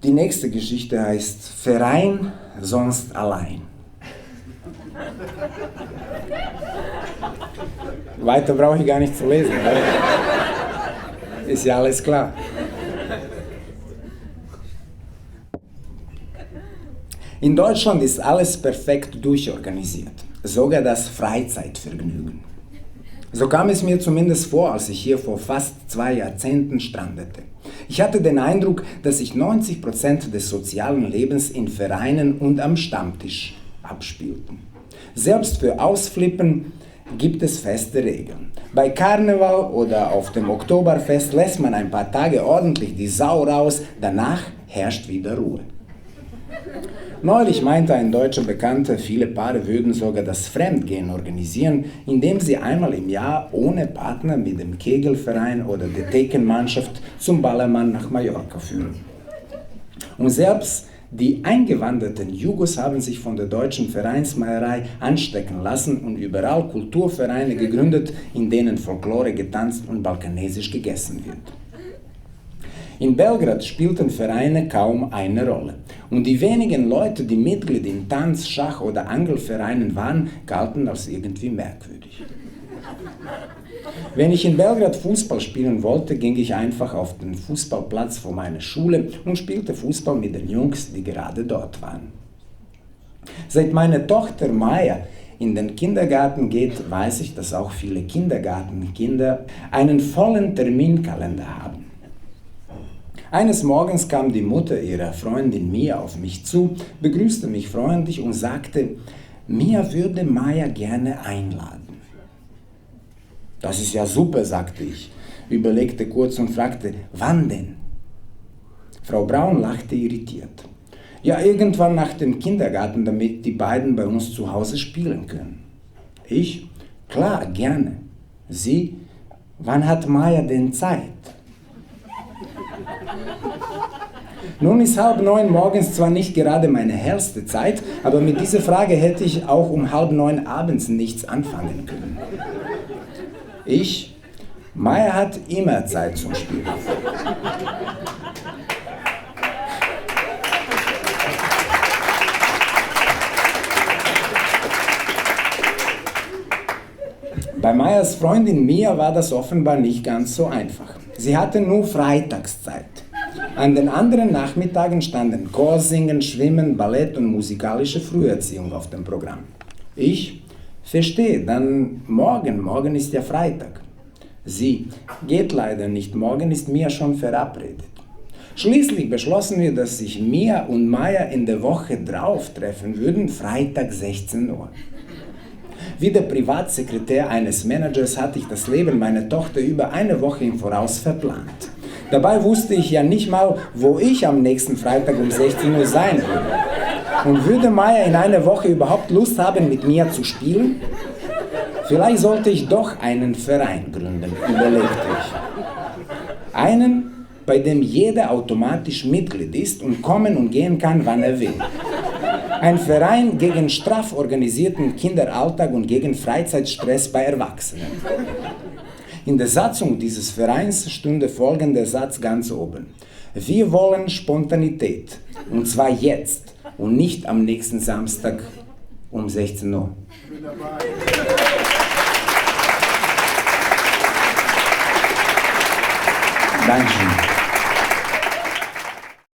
Die nächste Geschichte heißt Verein, sonst allein. Weiter brauche ich gar nicht zu lesen, ist ja alles klar. In Deutschland ist alles perfekt durchorganisiert, sogar das Freizeitvergnügen. So kam es mir zumindest vor, als ich hier vor fast 2 Jahrzehnten strandete. Ich hatte den Eindruck, dass sich 90% des sozialen Lebens in Vereinen und am Stammtisch abspielten. Selbst für Ausflippen gibt es feste Regeln. Bei Karneval oder auf dem Oktoberfest lässt man ein paar Tage ordentlich die Sau raus, danach herrscht wieder Ruhe. Neulich meinte ein deutscher Bekannter, viele Paare würden sogar das Fremdgehen organisieren, indem sie einmal im Jahr ohne Partner mit dem Kegelverein oder der Thekenmannschaft zum Ballermann nach Mallorca führen. Und selbst die eingewanderten Jugos haben sich von der deutschen Vereinsmeierei anstecken lassen und überall Kulturvereine gegründet, in denen Folklore getanzt und balkanesisch gegessen wird. In Belgrad spielten Vereine kaum eine Rolle. Und die wenigen Leute, die Mitglied in Tanz-, Schach- oder Angelvereinen waren, galten als irgendwie merkwürdig. Wenn ich in Belgrad Fußball spielen wollte, ging ich einfach auf den Fußballplatz vor meiner Schule und spielte Fußball mit den Jungs, die gerade dort waren. Seit meine Tochter Maya in den Kindergarten geht, weiß ich, dass auch viele Kindergartenkinder einen vollen Terminkalender haben. Eines Morgens kam die Mutter ihrer Freundin Mia auf mich zu, begrüßte mich freundlich und sagte, Mia würde Maya gerne einladen. Das ist ja super, sagte ich, überlegte kurz und fragte, wann denn? Frau Braun lachte irritiert. Ja, irgendwann nach dem Kindergarten, damit die beiden bei uns zu Hause spielen können. Ich? Klar, gerne. Sie? Wann hat Maya denn Zeit? Nun ist 8:30 morgens zwar nicht gerade meine hellste Zeit, aber mit dieser Frage hätte ich auch um 8:30 abends nichts anfangen können. Ich? Maya hat immer Zeit zum Spielen. Bei Mayas Freundin Mia war das offenbar nicht ganz so einfach. Sie hatte nur Freitagszeit. An den anderen Nachmittagen standen Chorsingen, Schwimmen, Ballett und musikalische Früherziehung auf dem Programm. Ich? Verstehe, dann morgen ist ja Freitag. Sie? Geht leider nicht, morgen ist Mia schon verabredet. Schließlich beschlossen wir, dass sich Mia und Maya in der Woche drauf treffen würden, Freitag 16 Uhr. Wie der Privatsekretär eines Managers hatte ich das Leben meiner Tochter über eine Woche im Voraus verplant. Dabei wusste ich ja nicht mal, wo ich am nächsten Freitag um 16 Uhr sein würde. Und würde Maya in einer Woche überhaupt Lust haben, mit mir zu spielen? Vielleicht sollte ich doch einen Verein gründen, überlegte ich. Einen, bei dem jeder automatisch Mitglied ist und kommen und gehen kann, wann er will. Ein Verein gegen straff organisierten Kinderalltag und gegen Freizeitstress bei Erwachsenen. In der Satzung dieses Vereins stünde folgender Satz ganz oben. Wir wollen Spontanität, und zwar jetzt und nicht am nächsten Samstag um 16 Uhr. Dankeschön.